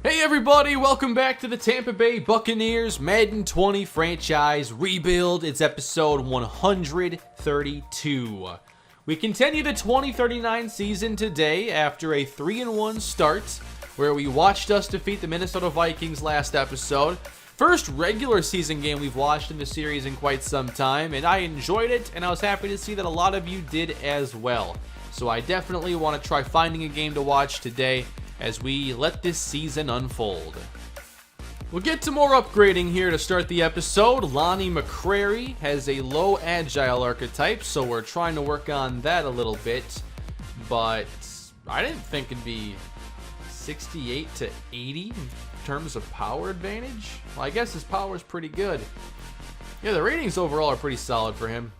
Hey everybody, welcome back to the Tampa Bay Buccaneers Madden 20 franchise rebuild. It's episode 132. We continue the 2039 season today after a 3-1 start where we watched us defeat the Minnesota Vikings last episode. First regular season game we've watched in the series in quite some time, and I enjoyed it, and I was happy to see that a lot of you did as well. So I definitely want to try finding a game to watch today as we let this season unfold. We'll get to more upgrading here to start the episode. Lonnie McCrary has a low agile archetype, so we're trying to work on that a little bit. But I didn't think it'd be 68 to 80 in terms of power advantage. Well, I guess his power is pretty good. Yeah, the ratings overall are pretty solid for him.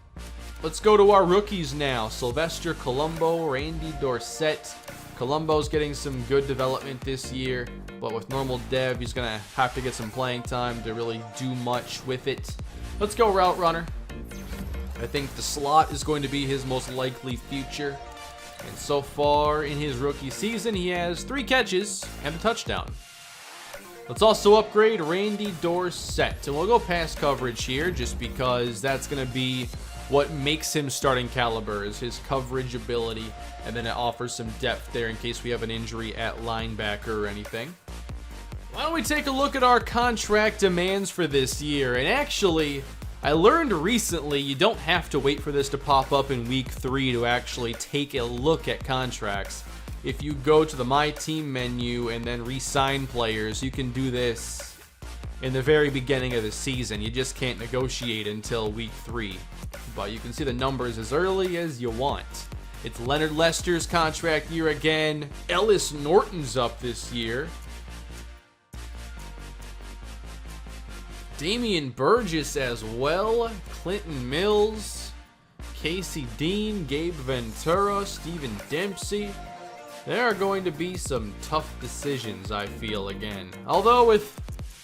Let's go to our rookies now. Sylvester Colombo, Randy Dorsett. Colombo's getting some good development this year, but with normal dev, he's going to have to get some playing time to really do much with it. Let's go route runner. I think the slot is going to be his most likely future. And so far in his rookie season, he has 3 catches and a touchdown. Let's also upgrade Randy Dorsett. And we'll go pass coverage here just because that's going to be what makes him starting caliber, is his coverage ability, and then it offers some depth there in case we have an injury at linebacker or anything. Why don't we take a look at our contract demands for this year? And actually, I learned recently you don't have to wait for this to pop up in week 3 to actually take a look at contracts. If you go to the My Team menu and then re-sign players, you can do this in the very beginning of the season. You just can't negotiate until week 3. But you can see the numbers as early as you want. It's Leonard Lester's contract year again. Ellis Norton's up this year. Damian Burgess as well. Clinton Mills. Casey Dean. Gabe Ventura. Steven Dempsey. There are going to be some tough decisions, I feel, again. Although with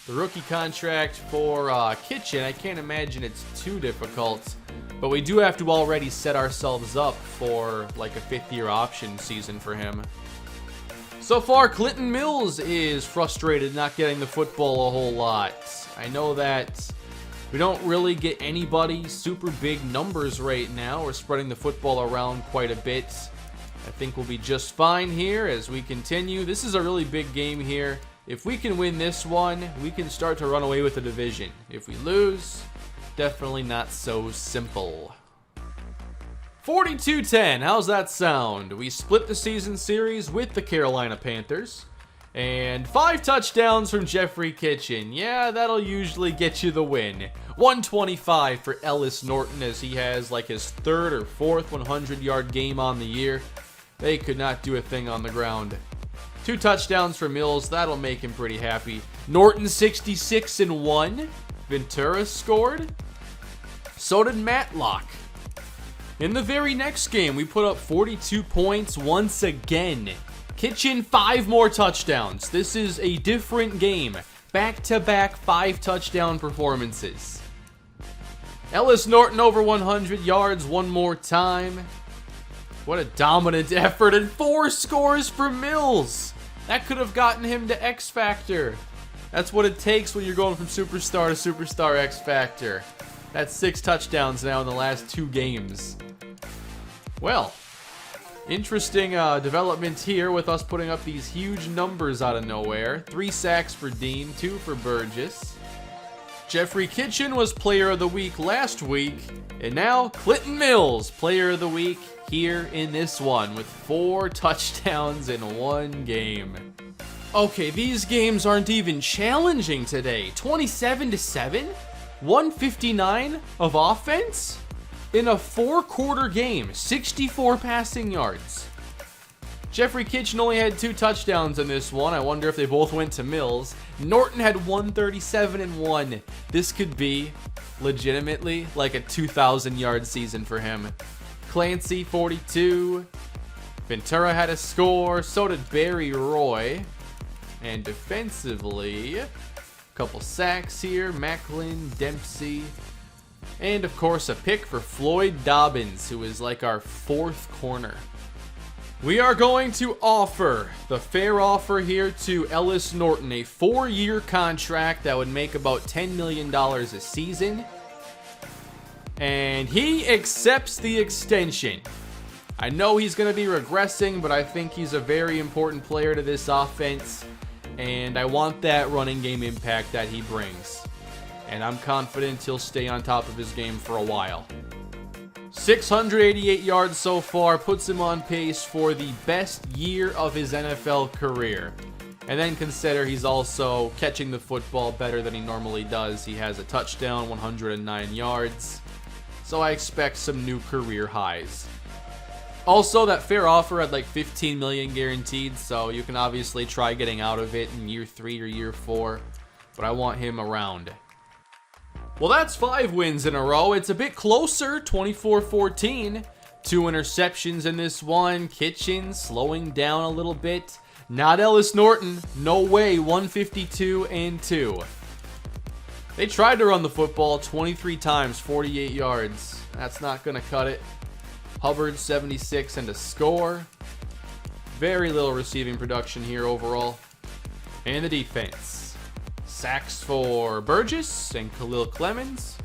the rookie contract for Kitchen, I can't imagine it's too difficult. But we do have to already set ourselves up for like a 5th-year option season for him. So far, Clinton Mills is frustrated not getting the football a whole lot. I know that we don't really get anybody super big numbers right now. We're spreading the football around quite a bit. I think we'll be just fine here as we continue. This is a really big game here. If we can win this one, we can start to run away with the division. If we lose, definitely not so simple. 42-10, how's that sound? We split the season series with the Carolina Panthers. And 5 touchdowns from Jeffrey Kitchen. Yeah, that'll usually get you the win. 125 for Ellis Norton as he has like his 3rd or 4th 100-yard game on the year. They could not do a thing on the ground. 2 touchdowns for Mills, that'll make him pretty happy. Norton 66-1. Ventura scored. So did Matlock. In the very next game, we put up 42 points once again. Kitchen 5 more touchdowns. This is a different game. Back-to-back 5 touchdown performances. Ellis Norton over 100 yards one more time. What a dominant effort, and 4 scores for Mills. That could have gotten him to X Factor. That's what it takes when you're going from superstar to superstar X Factor. That's 6 touchdowns now in the last 2 games. Well, interesting development here with us putting up these huge numbers out of nowhere. 3 sacks for Dean, 2 for Burgess. Jeffrey Kitchen was Player of the Week last week, and now Clinton Mills, Player of the Week here in this one with 4 touchdowns in 1 game. Okay, these games aren't even challenging today. 27-7, 159 of offense in a 4-quarter game, 64 passing yards. Jeffrey Kitchen only had 2 touchdowns in this one. I wonder if they both went to Mills. Norton had 137-1. This could be legitimately like a 2,000-yard season for him. Clancy 42. Ventura had a score. So did Barry Roy. And defensively, a couple sacks here. Macklin, Dempsey. And of course a pick for Floyd Dobbins, who is like our 4th corner. We are going to offer the fair offer here to Ellis Norton, a 4-year contract that would make about $10 million a season. And he accepts the extension. I know he's going to be regressing, but I think he's a very important player to this offense. And I want that running game impact that he brings. And I'm confident he'll stay on top of his game for a while. 688 yards so far puts him on pace for the best year of his NFL career. And then consider he's also catching the football better than he normally does. He has a touchdown, 109 yards. So I expect some new career highs. Also, that fair offer had like $15 million guaranteed, so you can obviously try getting out of it in year 3 or year 4, but I want him around. Well, that's 5 wins in a row. It's a bit closer, 24-14. 2 interceptions in this one. Kitchen slowing down a little bit. Not Ellis Norton. No way, 152-2. They tried to run the football 23 times, 48 yards. That's not going to cut it. Hubbard, 76 and a score. Very little receiving production here overall. And the defense. Sacks for Burgess and Khalil Clemens.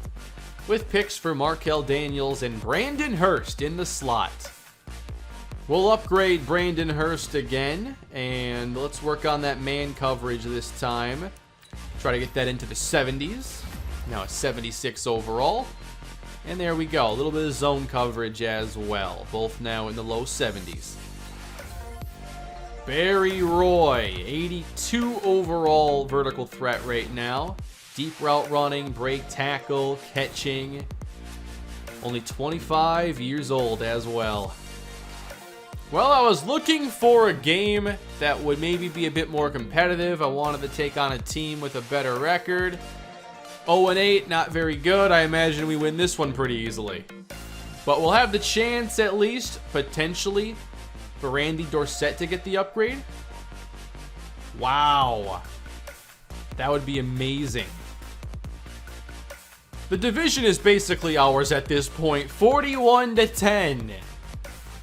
With picks for Markel Daniels and Brandon Hurst in the slot. We'll upgrade Brandon Hurst again. And let's work on that man coverage this time. Try to get that into the 70s. Now a 76 overall. And there we go. A little bit of zone coverage as well. Both now in the low 70s. Barry Roy, 82 overall vertical threat right now. Deep route running, break tackle, catching. Only 25 years old as well. Well, I was looking for a game that would maybe be a bit more competitive. I wanted to take on a team with a better record. 0-8, not very good. I imagine we win this one pretty easily. But we'll have the chance, at least, potentially, for Randy Dorsett to get the upgrade. Wow. That would be amazing. The division is basically ours at this point, 41-10.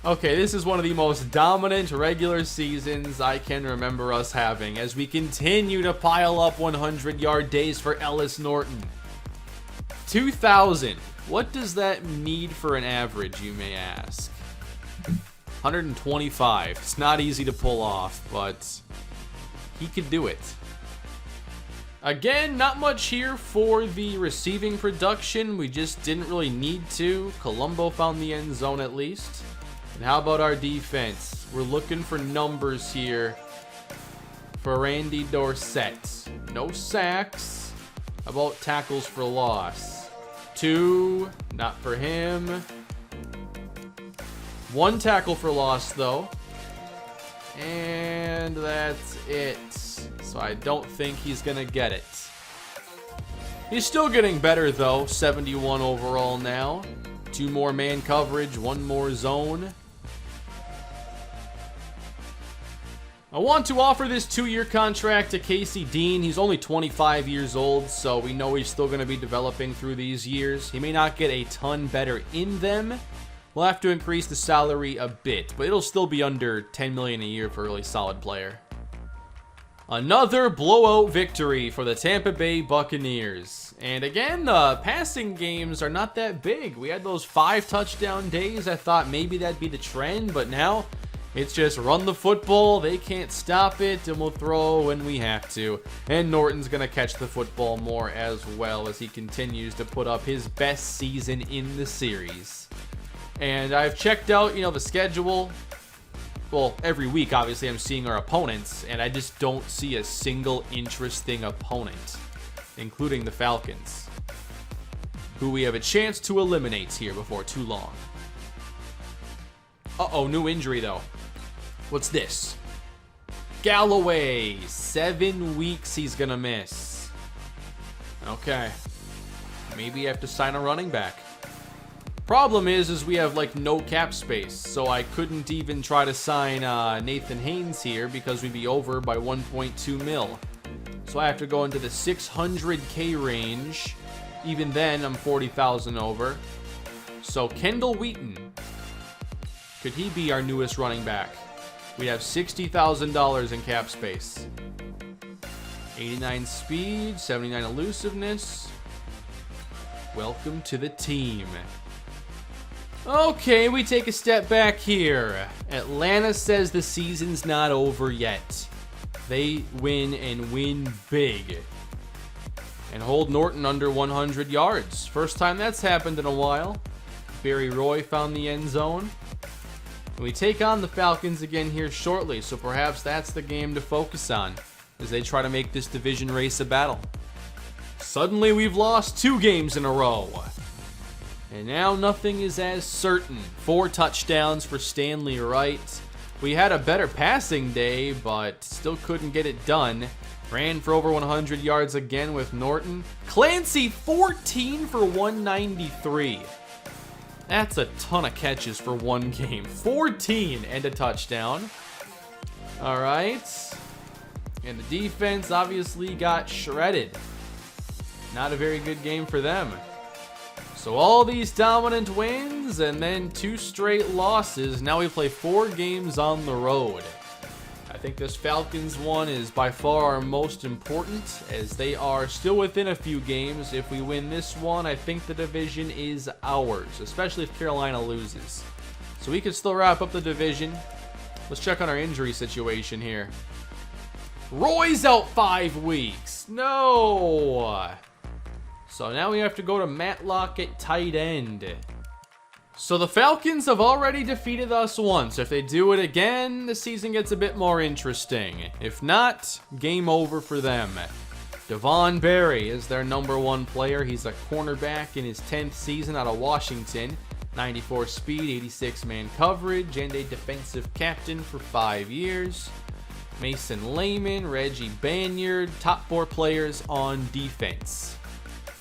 Okay, this is one of the most dominant regular seasons I can remember us having as we continue to pile up 100-yard days for Ellis Norton. 2,000. What does that need for an average, you may ask? 125. It's not easy to pull off, but he could do it. Again, not much here for the receiving production. We just didn't really need to. Colombo found the end zone at least. And how about our defense? We're looking for numbers here for Randy Dorsett. No sacks. How about tackles for loss? 2, not for him. 1 tackle for loss though. And that's it. So I don't think he's gonna get it. He's still getting better though. 71 overall now. 2 more man coverage, 1 more zone. I want to offer this 2-year contract to Casey Dean. He's only 25 years old, so we know he's still going to be developing through these years. He may not get a ton better in them. We'll have to increase the salary a bit, but it'll still be under $10 million a year for a really solid player. Another blowout victory for the Tampa Bay Buccaneers. And again, the passing games are not that big. We had those 5 touchdown days. I thought maybe that'd be the trend, but now it's just run the football, they can't stop it, and we'll throw when we have to. And Norton's going to catch the football more as well as he continues to put up his best season in the series. And I've checked out, the schedule. Well, every week, obviously, I'm seeing our opponents, and I just don't see a single interesting opponent, including the Falcons, who we have a chance to eliminate here before too long. Uh-oh, new injury, though. What's this? Galloway. 7 weeks he's gonna miss. Okay. Maybe I have to sign a running back. Problem is we have like no cap space, so I couldn't even try to sign Nathan Haynes here because we'd be over by 1.2 mil. So I have to go into the 600K range. Even then, I'm 40,000 over. So Kendall Wheaton Could he be our newest running back? We have $60,000 in cap space. 89 speed, 79 elusiveness. Welcome to the team. Okay, we take a step back here. Atlanta says the season's not over yet. They win and win big. And hold Norton under 100 yards. First time that's happened in a while. Barry Roy found the end zone. And we take on the Falcons again here shortly, so perhaps that's the game to focus on as they try to make this division race a battle. Suddenly we've lost 2 games in a row. And now nothing is as certain. 4 touchdowns for Stanley Wright. We had a better passing day, but still couldn't get it done. Ran for over 100 yards again with Norton. Clancy, 14 for 193. That's a ton of catches for one game. 14 and a touchdown. All right. And the defense obviously got shredded. Not a very good game for them. So all these dominant wins and then 2 straight losses. Now we play 4 games on the road. I think this Falcons one is by far our most important, as they are still within a few games. If we win this one, I think the division is ours, especially if Carolina loses. So we could still wrap up the division. Let's check on our injury situation here. Roy's out 5 weeks. No. So now we have to go to Matlock at tight end. So the Falcons have already defeated us once. If they do it again, the season gets a bit more interesting. If not, game over for them. Devon Berry is their #1 player. He's a cornerback in his 10th season out of Washington. 94 speed, 86 man coverage, and a defensive captain for 5 years. Mason Lehman, Reggie Banyard, top 4 players on defense.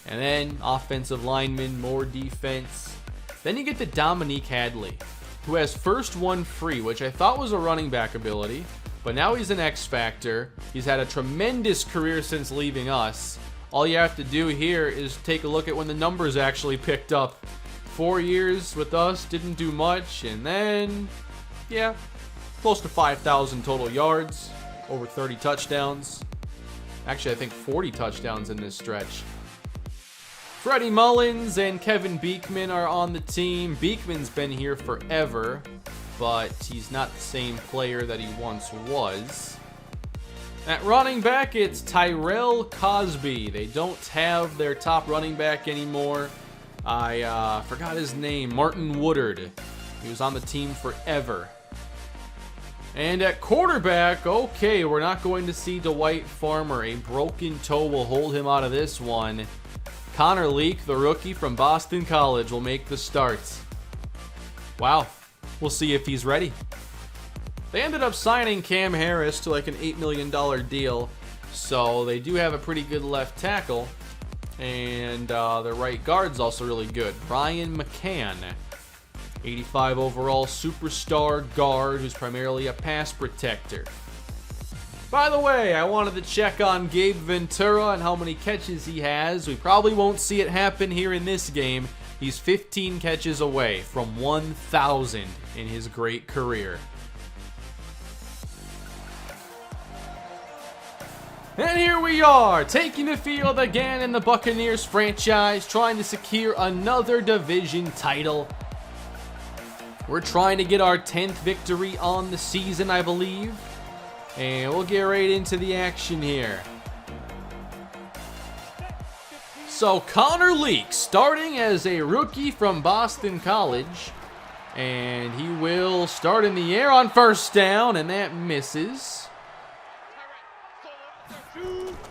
And then offensive linemen, more defense. Then you get to Dominique Hadley, who has first one free, which I thought was a running back ability, but now he's an X factor. He's had a tremendous career since leaving us. All you have to do here is take a look at when the numbers actually picked up. 4 years with us, didn't do much, and then, yeah, close to 5,000 total yards, over 30 touchdowns. Actually, I think 40 touchdowns in this stretch. Freddie Mullins and Kevin Beekman are on the team. Beekman's been here forever, but he's not the same player that he once was. At running back, it's Tyrell Cosby. They don't have their top running back anymore. I forgot his name, Martin Woodard. He was on the team forever. And at quarterback, okay, we're not going to see Dwight Farmer. A broken toe will hold him out of this one. Connor Leak, the rookie from Boston College, will make the start. Wow, we'll see if he's ready. They ended up signing Cam Harris to like an $8 million deal, so they do have a pretty good left tackle, and their right guard's also really good. Ryan McCann, 85 overall superstar guard who's primarily a pass protector. By the way, I wanted to check on Gabe Ventura and how many catches he has. We probably won't see it happen here in this game. He's 15 catches away from 1,000 in his great career. And here we are, taking the field again in the Buccaneers franchise, trying to secure another division title. We're trying to get our 10th victory on the season, I believe. And we'll get right into the action here. So Connor Leak starting as a rookie from Boston College. And he will start in the air on first down, and that misses.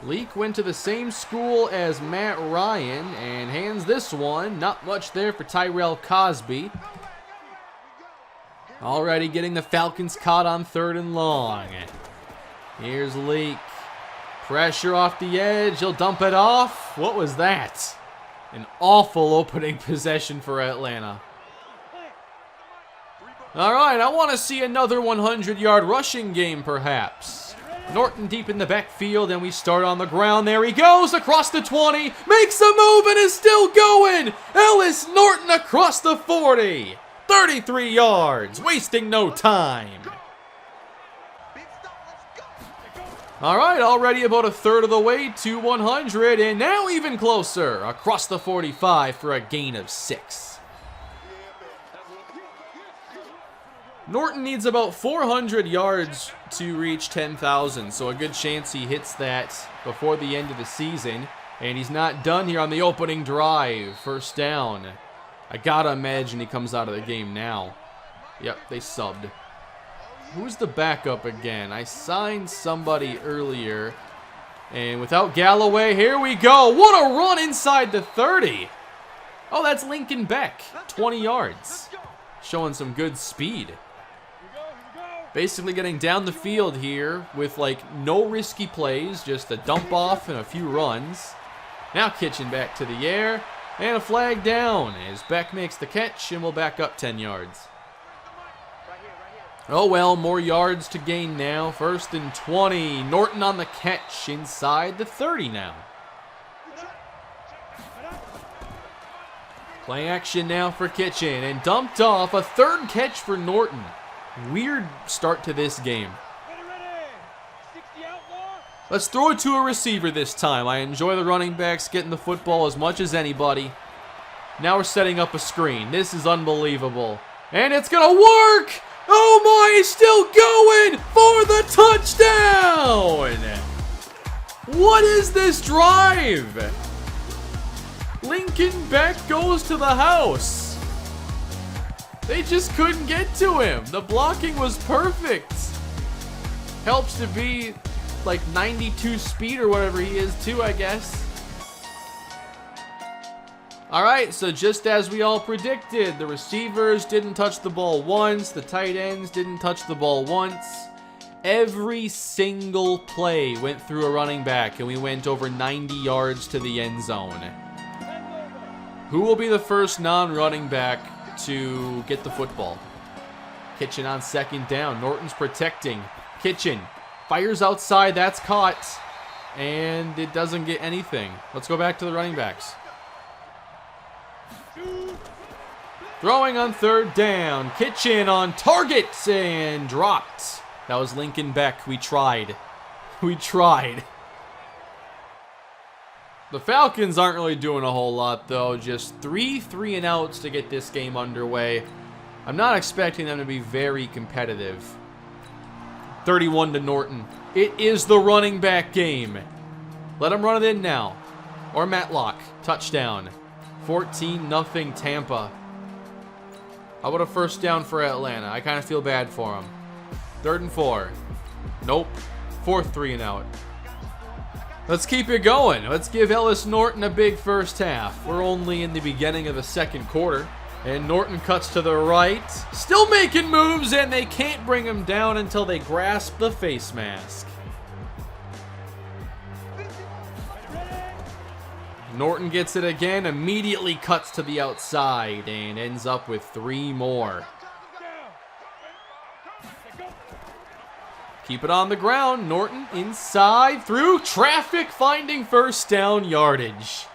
Leak went to the same school as Matt Ryan and hands this one. Not much there for Tyrell Cosby. Already getting the Falcons caught on 3rd and long. Here's Leak. Pressure off the edge. He'll dump it off. What was that? An awful opening possession for Atlanta. All right, I want to see another 100-yard rushing game, perhaps. Norton deep in the backfield, and we start on the ground. There he goes across the 20. Makes a move and is still going. Ellis Norton across the 40. 33 yards, wasting no time. All right, already about a third of the way to 100, and now even closer, across the 45 for a gain of 6. Norton needs about 400 yards to reach 10,000, so a good chance he hits that before the end of the season. And he's not done here on the opening drive. First down. I gotta imagine he comes out of the game now. Yep, they subbed. Who's the backup again? I signed somebody earlier. And without Galloway, here we go. What a run inside the 30. Oh, that's Lincoln Beck. 20 yards. Showing some good speed. Basically getting down the field here with like no risky plays. Just a dump off and a few runs. Now Kitchen back to the air. And a flag down as Beck makes the catch and will back up 10 yards. Oh well, more yards to gain now. 1st and 20. Norton on the catch inside the 30 now. Play action now for Kitchen and dumped off. A 3rd catch for Norton. Weird start to this game. Let's throw it to a receiver this time. I enjoy the running backs getting the football as much as anybody. Now we're setting up a screen. This is unbelievable. And it's going to work! Oh my, he's still going for the touchdown! What is this drive? Lincoln Beck goes to the house. They just couldn't get to him. The blocking was perfect. Helps to be like 92 speed or whatever he is too, I guess. Alright, so just as we all predicted, the receivers didn't touch the ball once, the tight ends didn't touch the ball once. Every single play went through a running back, and we went over 90 yards to the end zone. Who will be the first non-running back to get the football? Kitchen on 2nd down. Norton's protecting. Kitchen fires outside, that's caught, and it doesn't get anything. Let's go back to the running backs. Throwing on 3rd down. Kitchen on target and dropped. That was Lincoln Beck. We tried. We tried. The Falcons aren't really doing a whole lot though. Just 3 3-and-outs to get this game underway. I'm not expecting them to be very competitive. 31 to Norton. It is the running back game. Let him run it in now. Or Matlock. Touchdown. 14-0 Tampa. How about a 1st down for Atlanta? I kind of feel bad for him. 3rd and 4. Nope. 4th 3-and-out. Let's keep it going. Let's give Ellis Norton a big first half. We're only in the beginning of the 2nd quarter. And Norton cuts to the right. Still making moves, and they can't bring him down until they grasp the face mask. Norton gets it again, immediately cuts to the outside, and ends up with 3 more. Keep it on the ground. Norton inside, through traffic, finding 1st down yardage.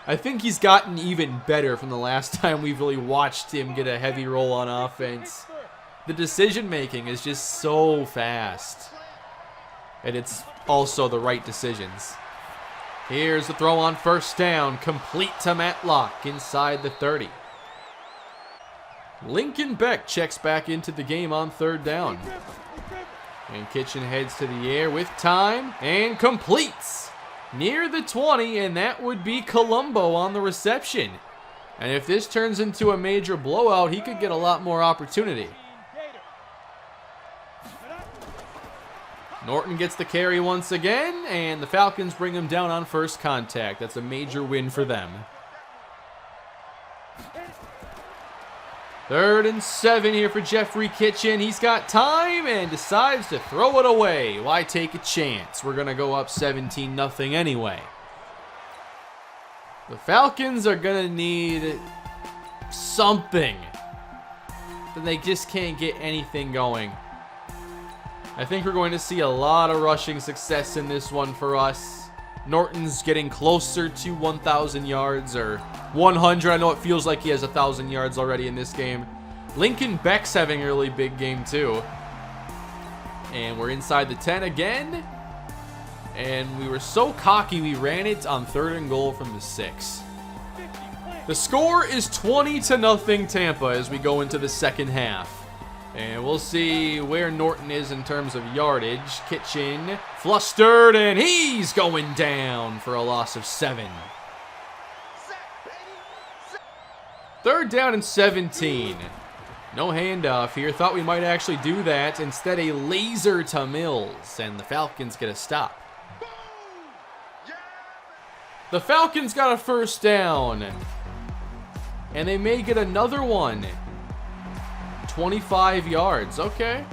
I think he's gotten even better from the last time we've really watched him get a heavy roll on offense. The decision making is just so fast. And it's also the right decisions. Here's the throw on 1st down, complete to Matlock inside the 30. Lincoln Beck checks back into the game on 3rd down. And Kitchen heads to the air with time and completes near the 20, and that would be Colombo on the reception. And if this turns into a major blowout, he could get a lot more opportunity. Norton gets the carry once again, and the Falcons bring him down on 1st contact. That's a major win for them. 3rd and 7 here for Jeffrey Kitchen. He's got time and decides to throw it away. Why take a chance? We're going to go up 17-0 anyway. The Falcons are going to need something. But they just can't get anything going. I think we're going to see a lot of rushing success in this one for us. Norton's getting closer to 1,000 yards or 100. I know it feels like he has 1,000 yards already in this game. Lincoln Beck's having a really big game too. And we're inside the 10 again. And we were so cocky, we ran it on 3rd and goal from the 6. The score is 20-0 Tampa as we go into the second half. And we'll see where Norton is in terms of yardage. Kitchen flustered, and he's going down for a loss of 7. 3rd down and 17. No handoff here. Thought we might actually do that. Instead, a laser to Mills, and the Falcons get a stop. The Falcons got a 1st down, and they may get another one. 25 yards. Okay.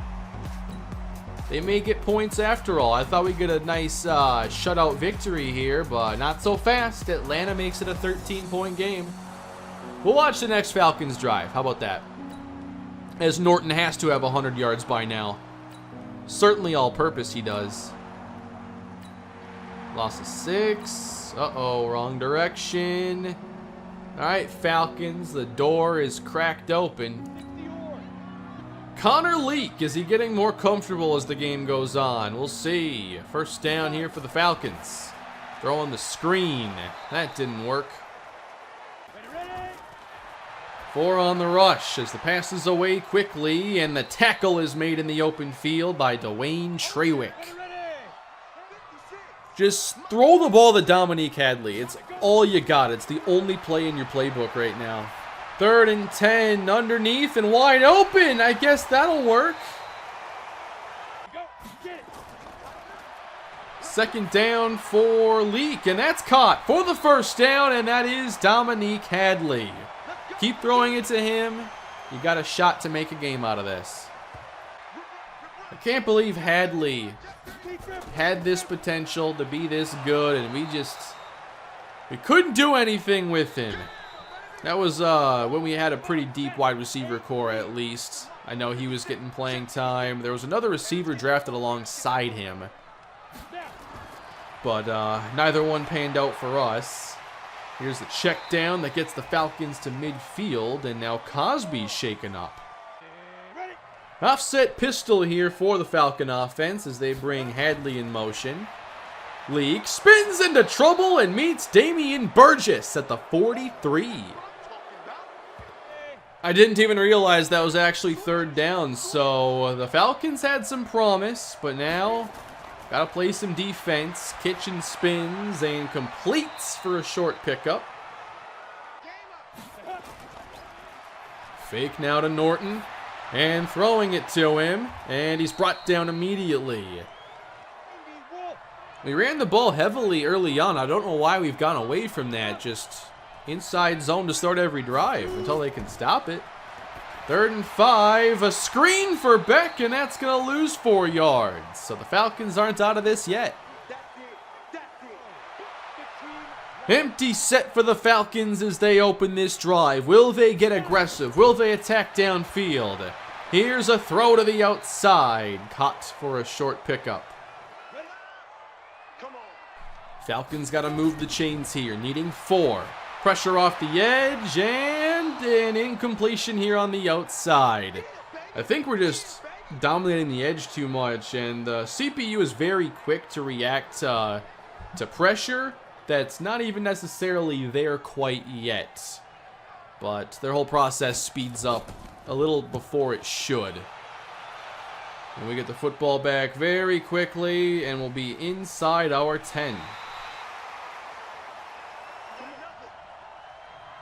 They may get points after all. I thought we'd get a nice shutout victory here, but not so fast. Atlanta makes it a 13-point game. We'll watch the next Falcons drive. How about that? As Norton has to have 100 yards by now. Certainly all-purpose he does. Loss of 6. Uh-oh, wrong direction. All right, Falcons. The door is cracked open. Connor Leak, is he getting more comfortable as the game goes on? We'll see. 1st down here for the Falcons. Throwing the screen. That didn't work. 4 on the rush as the pass is away quickly, and the tackle is made in the open field by Dwayne Trawick. Just throw the ball to Dominique Hadley. It's all you got. It's the only play in your playbook right now. 3rd and 10, underneath and wide open. I guess that'll work. 2nd down for Leak, and that's caught for the 1st down, and that is Dominique Hadley. Keep throwing it to him. You got a shot to make a game out of this. I can't believe Hadley had this potential to be this good, and we couldn't do anything with him. That was when we had a pretty deep wide receiver core, at least. I know he was getting playing time. There was another receiver drafted alongside him, but neither one panned out for us. Here's the check down that gets the Falcons to midfield, and now Cosby's shaken up. Offset pistol here for the Falcon offense as they bring Hadley in motion. Leak spins into trouble and meets Damian Burgess at the 43. I didn't even realize that was actually 3rd down, so the Falcons had some promise, but now gotta play some defense. Kitchen spins and completes for a short pickup. Fake now to Norton, and throwing it to him, and he's brought down immediately. We ran the ball heavily early on. I don't know why we've gone away from that. Just inside zone to start every drive until they can stop it. 3rd and 5, a screen for Beck, and that's going to lose 4 yards. So the Falcons aren't out of this yet. Empty set for the Falcons as they open this drive. Will they get aggressive? Will they attack downfield? Here's a throw to the outside. Caught for a short pickup. Falcons got to move the chains here, needing 4. Pressure off the edge, and an incompletion here on the outside. I think we're just dominating the edge too much, and the CPU is very quick to react to pressure that's not even necessarily there quite yet. But their whole process speeds up a little before it should. And we get the football back very quickly, and we'll be inside our 10.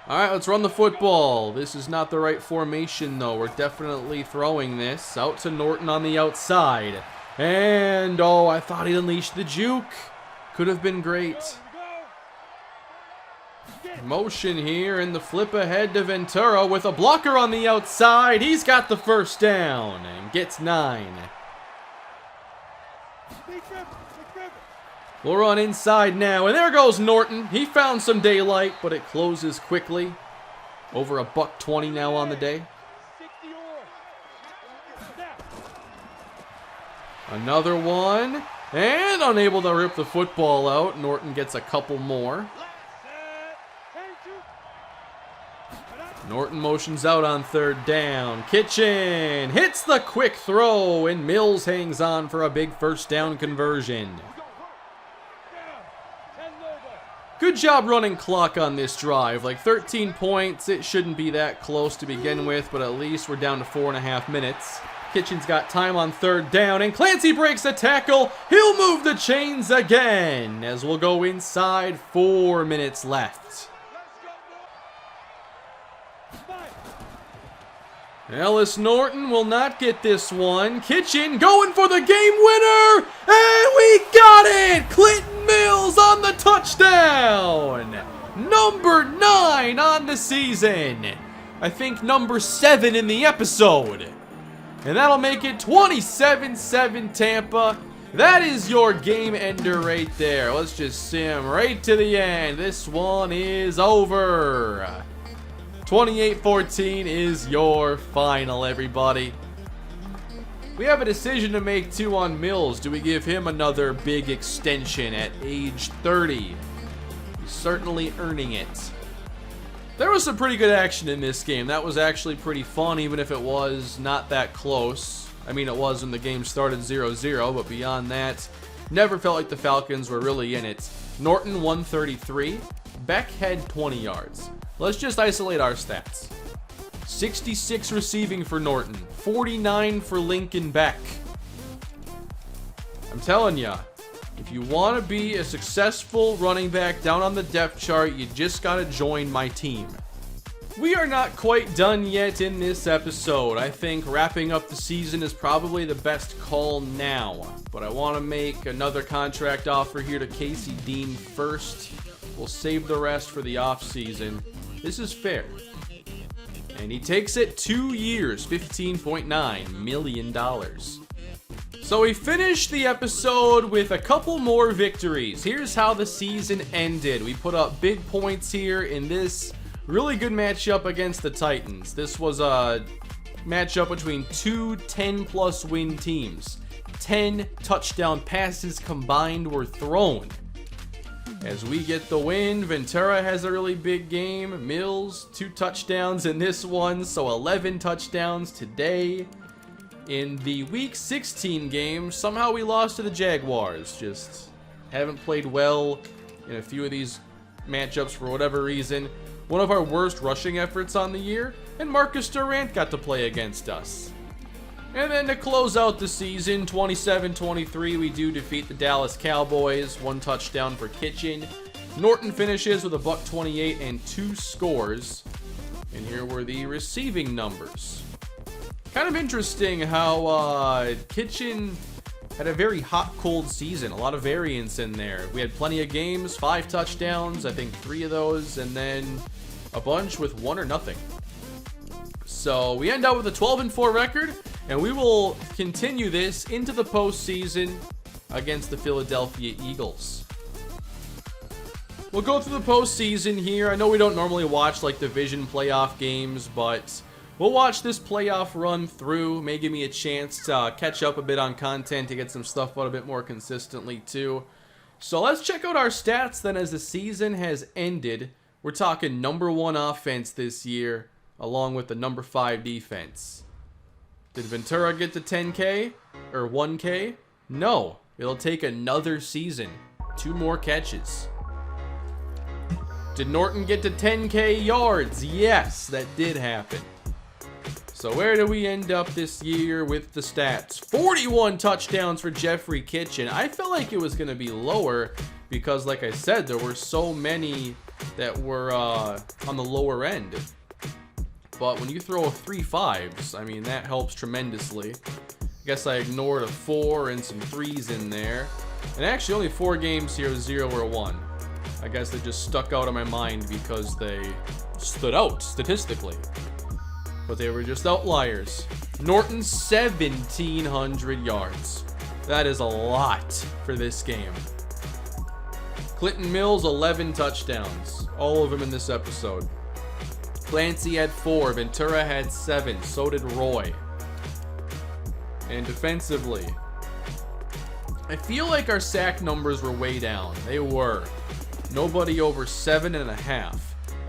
All right, let's run the football. This is not the right formation, though. We're definitely throwing this out to Norton on the outside. And, oh, I thought he'd unleashed the juke. Could have been great. Motion here, and the flip ahead to Ventura with a blocker on the outside. He's got the 1st down and gets 9. We'll run inside now, and there goes Norton. He found some daylight, but it closes quickly. Over a $120 now on the day. Another one, and unable to rip the football out. Norton gets a couple more. Norton motions out on third down. Kitchen hits the quick throw, and Mills hangs on for a big first down conversion. Good job running clock on this drive. Like 13 points, it shouldn't be that close to begin with, but at least we're down to 4.5 minutes. Kitchen's got time on third down, and Clancy breaks a tackle. He'll move the chains again, as we'll go inside 4 minutes left. Ellis Norton will not get this one. Kitchen going for the game winner, and we got it! Clinton Mills on the touchdown! Number 9 on the season. I think number 7 in the episode. And that'll make it 27-7 Tampa. That is your game ender right there. Let's just sim right to the end. This one is over. 28-14 is your final, everybody. We have a decision to make too on Mills. Do we give him another big extension at age 30? He's certainly earning it. There was some pretty good action in this game. That was actually pretty fun, even if it was not that close. I mean, it was when the game started 0-0, but beyond that, never felt like the Falcons were really in it. Norton 133. Beck had 20 yards. Let's just isolate our stats. 66 receiving for Norton, 49 for Lincoln Beck. I'm telling ya, if you want to be a successful running back down on the depth chart, you just got to join my team. We are not quite done yet in this episode. I think wrapping up the season is probably the best call now. But I want to make another contract offer here to Casey Dean first. We'll save the rest for the offseason. This is fair. And he takes it 2 years, $15.9 million. So we finished the episode with a couple more victories. Here's how the season ended. We put up big points here in this really good matchup against the Titans. This was a matchup between two 10-plus win teams. 10 touchdown passes combined were thrown. As we get the win, Ventura has a really big game. Mills, 2 touchdowns in this one, so 11 touchdowns today. In the Week 16 game, somehow we lost to the Jaguars. Just haven't played well in a few of these matchups for whatever reason. One of our worst rushing efforts on the year, and Marcus Durant got to play against us. And then to close out the season, 27-23, we do defeat the Dallas Cowboys. 1 touchdown for Kitchen. Norton finishes with a $128 and 2 scores. And here were the receiving numbers. Kind of interesting how Kitchen had a very hot-cold season. A lot of variance in there. We had plenty of games, 5 touchdowns, I think 3 of those, and then a bunch with 1 or nothing. So we end up with a 12-4 record, and we will continue this into the postseason against the Philadelphia Eagles. We'll go through the postseason here. I know we don't normally watch like division playoff games, but we'll watch this playoff run through. May give me a chance to catch up a bit on content to get some stuff out a bit more consistently too. So let's check out our stats then as the season has ended. We're talking number 1 offense this year, along with the number 5 defense. Did Ventura get to 10K or 1K? No, it'll take another season. 2 more catches. Did Norton get to 10K yards? Yes, that did happen. So where do we end up this year with the stats? 41 touchdowns for Jeffrey Kitchen. I felt like it was going to be lower because, like I said, there were so many that were on the lower end. But when you throw 3 5s, I mean, that helps tremendously. I guess I ignored a 4 and some 3s in there. And actually only 4 games here, 0 or 1. I guess they just stuck out of my mind because they stood out statistically. But they were just outliers. Norton, 1,700 yards. That is a lot for this game. Clinton Mills, 11 touchdowns. All of them in this episode. Clancy had 4. Ventura had 7. So did Roy. And defensively, I feel like our sack numbers were way down. They were. Nobody over 7.5.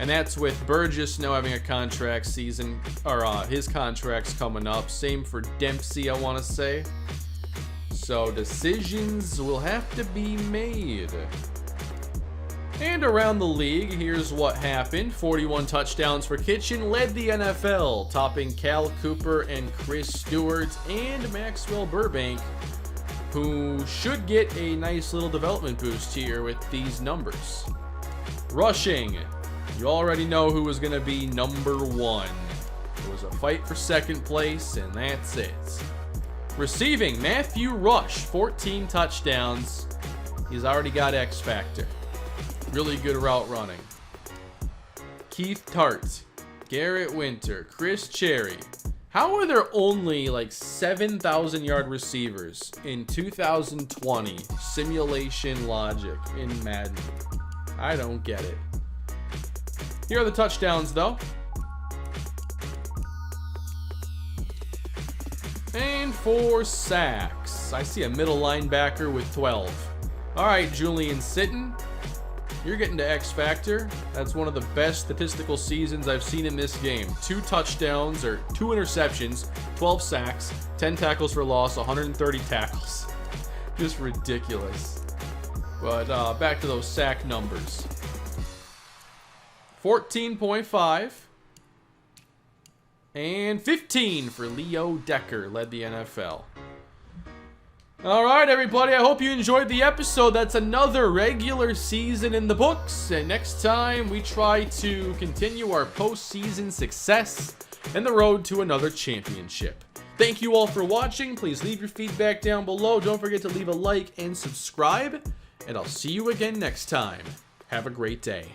And that's with Burgess now having a contract season, or his contract's coming up. Same for Dempsey, I want to say. So decisions will have to be made. And around the league, here's what happened. 41 touchdowns for Kitchen, led the NFL, topping Cal Cooper and Chris Stewart and Maxwell Burbank, who should get a nice little development boost here with these numbers. Rushing, you already know who was going to be number one. It was a fight for second place, and that's it. Receiving, Matthew Rush, 14 touchdowns. He's already got X Factor. Really good route running. Keith Tart, Garrett Winter, Chris Cherry. How are there only like 7,000 yard receivers in 2020 simulation logic in Madden? I don't get it. Here are the touchdowns though. And 4 sacks. I see a middle linebacker with 12. All right, Julian Sitton. You're getting to X Factor. That's one of the best statistical seasons I've seen in this game. 2 touchdowns, or 2 interceptions, 12 sacks, 10 tackles for loss, 130 tackles. Just ridiculous. But back to those sack numbers. 14.5. And 15 for Leo Decker, led the NFL. All right, everybody, I hope you enjoyed the episode. That's another regular season in the books. And next time, we try to continue our postseason success and the road to another championship. Thank you all for watching. Please leave your feedback down below. Don't forget to leave a like and subscribe. And I'll see you again next time. Have a great day.